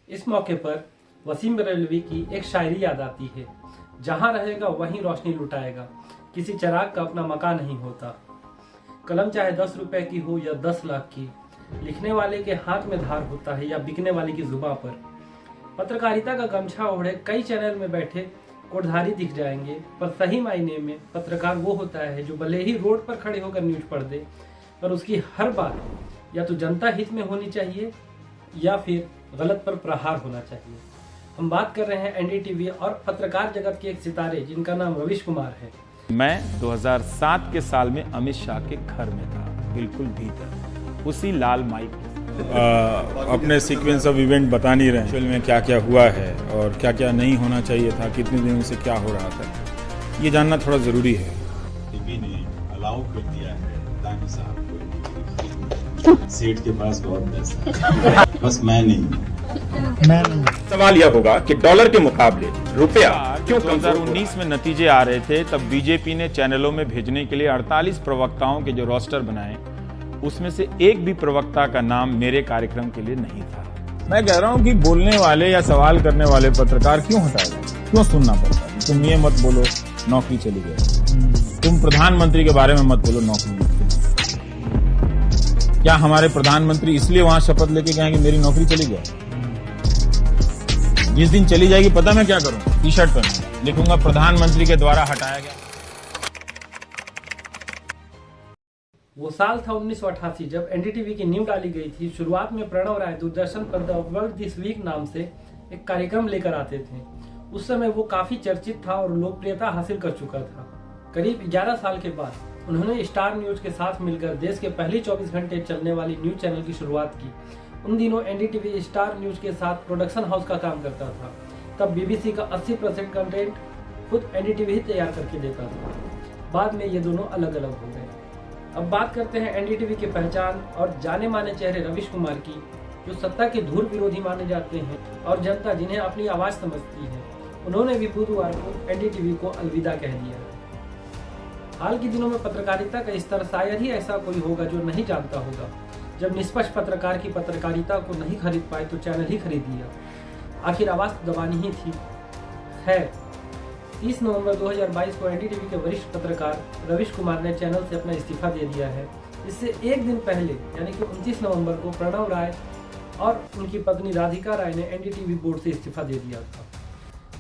इस मौके पर वसीम बरेलवी की एक शायरी याद आती है, जहां रहेगा वहीं रोशनी लुटाएगा, किसी चिराग का अपना मकान नहीं होता। कलम चाहे 10 रुपए की हो या 10 लाख की, लिखने वाले के हाथ में धार होता है या बिकने वाले की जुबां पर। पत्रकारिता का गमछा ओढ़े कई चैनल में बैठे कोटधारी दिख जाएंगे, पर सही मायने में पत्रकार वो होता है जो भले ही रोड पर खड़े होकर न्यूज पढ़ दे, पर उसकी हर बात या तो जनता हित में होनी चाहिए या फिर गलत पर प्रहार होना चाहिए। हम बात कर रहे हैं एनडीटीवी और पत्रकार जगत के एक सितारे जिनका नाम रविश कुमार है। मैं 2007 के साल में अमित शाह के घर में था, बिल्कुल भीतर, उसी लाल माइक अपने सीक्वेंस ऑफ इवेंट बता नहीं रहे हैं में क्या क्या हुआ है और क्या क्या नहीं होना चाहिए था, कितने दिनों से क्या हो रहा था, ये जानना थोड़ा ज़रूरी है। टीवी ने अलाउ कर दिया है दानी साहब को, सेठ के पास बहुत पैसा, बस मैं नहीं। सवाल यह होगा कि डॉलर के मुकाबले रुपया क्यों 2019 में नतीजे आ रहे थे, तब बीजेपी ने चैनलों में भेजने के लिए 48 प्रवक्ताओं के जो रोस्टर बनाए, उसमें से एक भी प्रवक्ता का नाम मेरे कार्यक्रम के लिए नहीं था। मैं कह रहा हूँ कि बोलने वाले या सवाल करने वाले पत्रकार क्यों हटाएगा, क्यों सुनना पड़ता है? तुम ये मत बोलो नौकरी चली गई, तुम प्रधानमंत्री के बारे में मत बोलो नौकरी चली गई। क्या हमारे प्रधानमंत्री इसलिए वहां शपथ लेके गए कि मेरी नौकरी चली गई? जिस दिन चली जाएगी पता मैं क्या करूं? टी शर्ट पर लिखूंगा प्रधानमंत्री के द्वारा हटाया गया। वो साल था 1988 जब एनडीटीवी की नींव डाली गई थी। शुरुआत में प्रणव राय दूरदर्शन पर द वर्ल्ड दिस वीक नाम से एक कार्यक्रम लेकर आते थे। उस समय वो काफी चर्चित था और लोकप्रियता हासिल कर चुका था। करीब 11 साल के बाद उन्होंने स्टार न्यूज के साथ मिलकर देश के पहले 24 घंटे चलने वाली न्यूज चैनल की शुरुआत की। उन दिनों एनडीटीवी स्टार न्यूज के साथ प्रोडक्शन हाउस का काम करता था। तब बीबीसी का 80% कंटेंट खुद एनडीटीवी ही तैयार करके देता था। बाद में ये दोनों अलग अलग हो गए। अब बात करते हैं एनडीटीवी की पहचान और जाने माने चेहरे रविश कुमार की, जो सत्ता के धूल विरोधी माने जाते हैं और जनता जिन्हें अपनी आवाज समझती है। उन्होंने भी बुधवार को एनडीटीवी को अलविदा कह दिया। हाल के दिनों में पत्रकारिता का स्तर शायद ही ऐसा कोई होगा जो नहीं जानता होगा। जब निष्पक्ष पत्रकार की पत्रकारिता को नहीं खरीद पाए तो चैनल ही खरीद लिया। आखिर आवाज दबानी ही थी। खैर, 30 नवंबर 2022 को एनडीटीवी के वरिष्ठ पत्रकार रविश कुमार ने चैनल से अपना इस्तीफा दे दिया है। इससे एक दिन पहले यानी कि 29 नवंबर को प्रणव राय और उनकी पत्नी राधिका राय ने एनडीटीवी बोर्ड से इस्तीफा दे दिया था।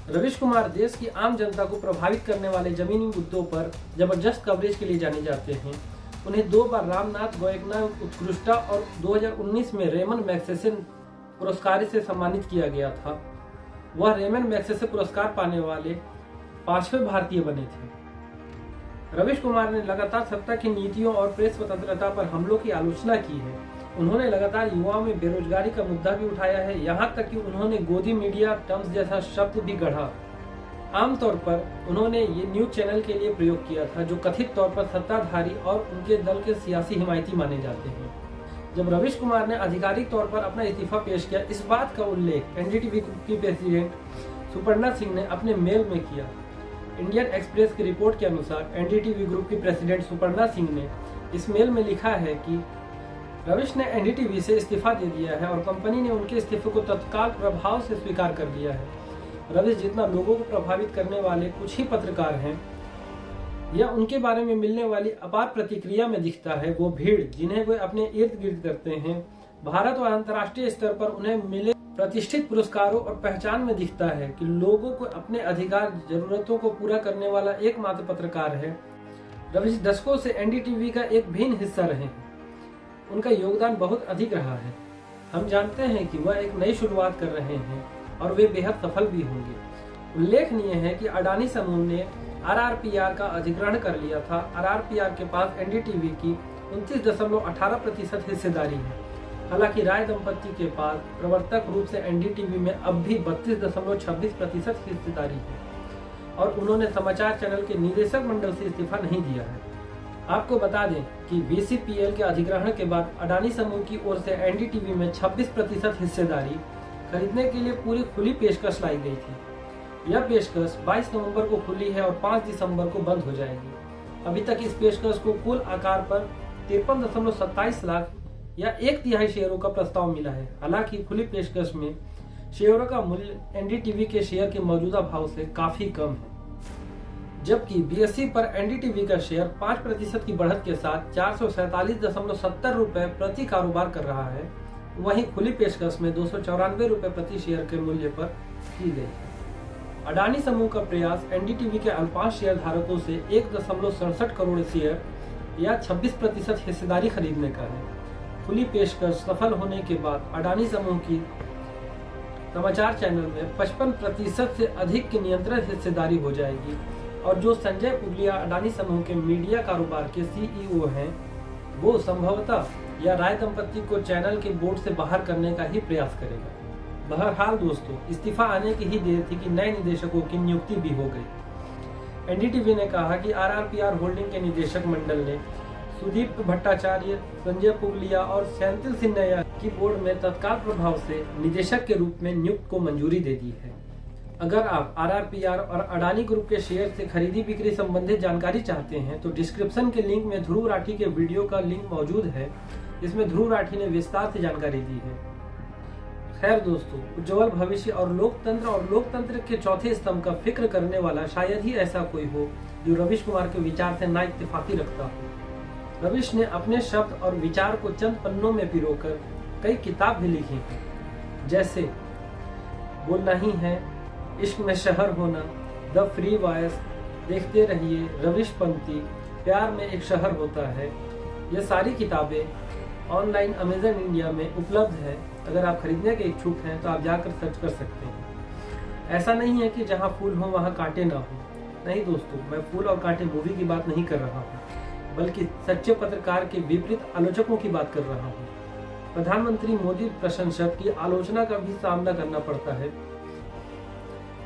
रविश कुमार देश की आम जनता को प्रभावित करने वाले जमीनी मुद्दों पर जबरदस्त कवरेज के लिए जाने जाते हैं। उन्हें 2 बार रामनाथ गोयनका उत्कृष्टता और 2019 में रेमन मैग्सेसे पुरस्कार से सम्मानित किया गया था। वह रेमन मैग्सेसे पुरस्कार पाने वाले 5वें भारतीय बने थे। रविश कुमार ने लगातार सत्ता की नीतियों और प्रेस स्वतंत्रता पर हमलों की आलोचना की है। उन्होंने लगातार युवाओं में बेरोजगारी का मुद्दा भी उठाया है, यहाँ तक कि उन्होंने गोदी मीडिया टर्म्स जैसा शब्द भी गढ़ा। आमतौर पर उन्होंने ये न्यूज चैनल के लिए प्रयोग किया था, जो कथित तौर पर सत्ताधारी और उनके दल के सियासी हिमायती माने जाते हैं। जब रविश कुमार ने आधिकारिक तौर पर अपना इस्तीफा पेश किया, इस बात का उल्लेख एनडीटीवी की प्रेसिडेंट सुपर्णा सिंह ने अपने मेल में किया। इंडियन एक्सप्रेस की रिपोर्ट के अनुसार एनडीटीवी ग्रुप की प्रेसिडेंट सुपर्णा सिंह ने इस मेल में लिखा है कि रविश ने एनडीटीवी से इस्तीफा दे दिया है और कंपनी ने उनके इस्तीफे को तत्काल प्रभाव से स्वीकार कर लिया है। रविश जितना लोगों को प्रभावित करने वाले कुछ ही पत्रकार हैं या उनके बारे में मिलने वाली अपार प्रतिक्रिया में दिखता है, वो भीड़ जिन्हें वे अपने इर्द गिर्द करते हैं, भारत और अंतर्राष्ट्रीय स्तर पर उन्हें मिले प्रतिष्ठित पुरस्कारों और पहचान में दिखता है कि लोगों को अपने अधिकार जरूरतों को पूरा करने वाला एकमात्र पत्रकार है। रविश दशकों से एनडीटीवी का एक भिन्न हिस्सा रहे हैं। उनका योगदान बहुत अधिक रहा है। हम जानते हैं कि वह एक नई शुरुआत कर रहे हैं और वे बेहद सफल भी होंगे। उल्लेखनीय है कि अडानी समूह ने आरआरपीआर का अधिग्रहण कर लिया था। आरआरपीआर के पास एनडीटीवी की 29.18% हिस्सेदारी है। हालांकि राय दंपति के पास प्रवर्तक रूप से एनडीटीवी में अब भी 32.26% हिस्सेदारी है और उन्होंने समाचार चैनल के निदेशक मंडल से इस्तीफा नहीं दिया है। आपको बता दें कि वीसीपीएल के अधिग्रहण के बाद अडानी समूह की ओर से एनडीटीवी में 26% हिस्सेदारी खरीदने के लिए पूरी खुली पेशकश लाई गई थी। यह पेशकश 22 नवंबर को खुली है और 5 दिसंबर को बंद हो जाएगी। अभी तक इस पेशकश को कुल आकार पर 53.27 लाख या 1/3 शेयरों का प्रस्ताव मिला है। हालांकि खुली पेशकश में शेयरों का मूल्य एनडीटीवी के शेयर के मौजूदा भाव से काफी कम है, जबकि बीएसई पर एनडीटीवी का शेयर 5% की बढ़त के साथ 447.70 रुपए प्रति कारोबार कर रहा है। वहीं खुली पेशकश में 294 रुपए प्रति शेयर के मूल्य पर की गई है। अडानी समूह का प्रयास एनडीटीवी के अल्पांश शेयर धारकों से 1.67 करोड़ शेयर या 26% हिस्सेदारी खरीदने का है। खुली पेशकश सफल होने के बाद अडानी समूह की समाचार चैनल में 55% से अधिक की नियंत्रित हिस्सेदारी हो जाएगी और जो संजय पुगलिया अडानी समूह के मीडिया कारोबार के सीईओ हैं, वो संभवतः या राय दंपति को चैनल के बोर्ड से बाहर करने का ही प्रयास करेगा। बहरहाल दोस्तों, इस्तीफा आने की ही देर थी कि नए निदेशकों की नियुक्ति भी हो गई। एनडीटीवी ने कहा कि आरआरपीआर होल्डिंग के निदेशक मंडल ने सुदीप भट्टाचार्य, संजय पुगलिया और सेंथिल सिन्नैया की बोर्ड में तत्काल प्रभाव से निदेशक के रूप में नियुक्त को मंजूरी दे दी है। अगर आप आरआरपीआर और अडानी ग्रुप के शेयर से खरीदी बिक्री संबंधित जानकारी चाहते हैं तो डिस्क्रिप्शन के लिंक में ध्रुव राठी के वीडियो का लिंक मौजूद है। इसमें ध्रुव राठी ने विस्तार से जानकारी दी है। खैर दोस्तों, उज्जवल भविष्य और लोकतंत्र के चौथे स्तंभ का फिक्र करने वाला शायद ही ऐसा कोई हो जो रवीश कुमार के विचार से ना इत्तेफाकी रखता हो। रवीश ने अपने शब्द और विचार को चंद पन्नों में पिरोकर कई किताब भी लिखी हैं, जैसे बोलना ही है, इश्क में शहर होना, द फ्री वॉयस, देखते रहिए, रवीश पंक्ति, प्यार में एक शहर होता है। ये सारी किताबें ऑनलाइन अमेजन इंडिया में उपलब्ध है। अगर आप खरीदने के इच्छुक हैं तो आप जाकर सर्च कर सकते हैं। ऐसा नहीं है कि जहां फूल हो वहां कांटे ना हो। नहीं दोस्तों, मैं फूल और कांटे मूवी की बात नहीं कर रहा हूँ, बल्कि सच्चे पत्रकार के विपरीत आलोचकों की बात कर रहा हूँ। प्रधानमंत्री मोदी प्रशंसक की आलोचना का भी सामना करना पड़ता है।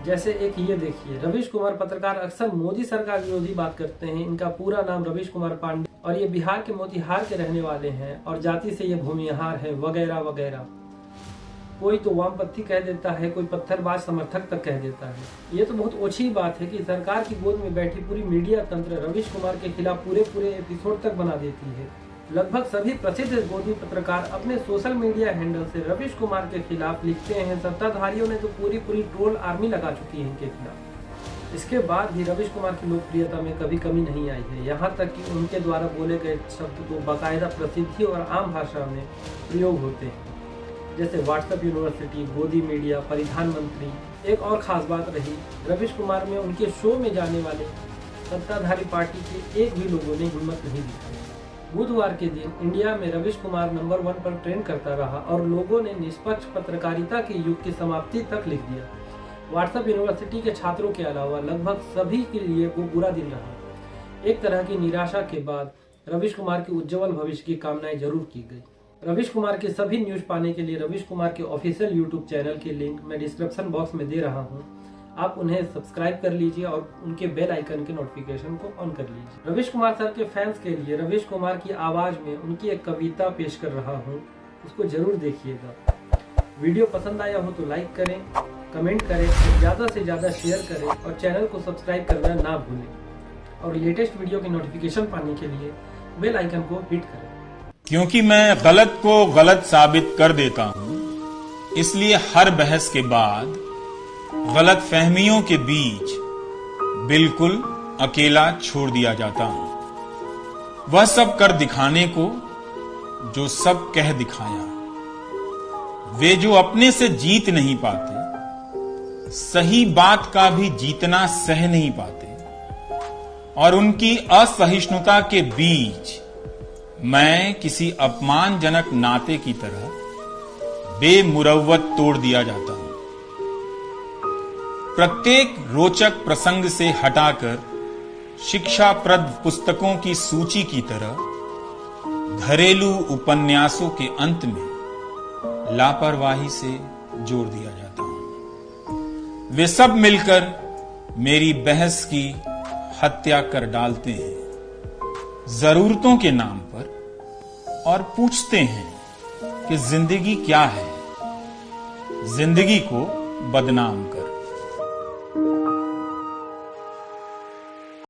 जैसे एक ये देखिए, रवीश कुमार पत्रकार अक्सर मोदी सरकार विरोधी बात करते हैं। इनका पूरा नाम रवीश कुमार पांडे और ये बिहार के मोतिहार के रहने वाले हैं और जाति से ये भूमिहार है, वगैरह वगैरह। कोई तो वामपंथी कह देता है, कोई पत्थरबाज समर्थक तक कह देता है। ये तो बहुत ओछी बात है कि सरकार की गोद में बैठी पूरी मीडिया तंत्र रवीश कुमार के खिलाफ पूरे एपिसोड तक बना देती है। लगभग सभी प्रसिद्ध गोदी पत्रकार अपने सोशल मीडिया हैंडल से रवीश कुमार के खिलाफ लिखते हैं। सत्ताधारियों ने तो पूरी ट्रोल आर्मी लगा चुकी है इनके खिलाफ। इसके बाद भी रवीश कुमार की लोकप्रियता में कभी कमी नहीं आई है। यहाँ तक कि उनके द्वारा बोले गए शब्द तो बाकायदा प्रसिद्धि और आम भाषा में प्रयोग होते हैं, जैसे व्हाट्सएप यूनिवर्सिटी, गोदी मीडिया, परिधान मंत्री। एक और खास बात रही, रवीश कुमार में उनके शो में जाने वाले सत्ताधारी पार्टी के एक भी लोगों ने हिम्मत नहीं दिखाई। बुधवार के दिन इंडिया में रवीश कुमार नंबर 1 पर ट्रेंड करता रहा और लोगों ने निष्पक्ष पत्रकारिता के युग की समाप्ति तक लिख दिया। व्हाट्सएप यूनिवर्सिटी के छात्रों के अलावा लगभग सभी के लिए वो बुरा दिन रहा। एक तरह की निराशा के बाद रवीश कुमार के उज्जवल भविष्य की कामनाएं जरूर की गई। रवीश कुमार के सभी न्यूज पाने के लिए रवीश कुमार के ऑफिशियल यूट्यूब चैनल के लिंक मैं डिस्क्रिप्शन बॉक्स में दे रहा हूँ। आप उन्हें सब्सक्राइब कर लीजिए और उनके बेल आइकन के नोटिफिकेशन को ऑन कर लीजिए। रवीश कुमार सर के फैंस के लिए रवीश कुमार की आवाज में उनकी एक कविता पेश कर रहा हूँ, उसको जरूर देखिएगा। वीडियो पसंद आया हो तो लाइक करें, कमेंट करें, ज्यादा से ज्यादा शेयर करें और चैनल को सब्सक्राइब करना ना भूलें। और लेटेस्ट वीडियो की नोटिफिकेशन पाने के लिए बेल आइकन को हिट करें। क्योंकि मैं गलत को गलत साबित कर देता हूं, इसलिए हर बहस के बाद गलत फहमियों के बीच बिल्कुल अकेला छोड़ दिया जाता हूं। वह सब कर दिखाने को जो सब कह दिखाया। वे जो अपने से जीत नहीं पाते, सही बात का भी जीतना सह नहीं पाते, और उनकी असहिष्णुता के बीच मैं किसी अपमानजनक नाते की तरह बेमुरव्वत तोड़ दिया जाता हूं। प्रत्येक रोचक प्रसंग से हटाकर शिक्षाप्रद पुस्तकों की सूची की तरह घरेलू उपन्यासों के अंत में लापरवाही से जोड़ दिया जाता हूं। वे सब मिलकर मेरी बहस की हत्या कर डालते हैं जरूरतों के नाम पर और पूछते हैं कि जिंदगी क्या है। जिंदगी को बदनाम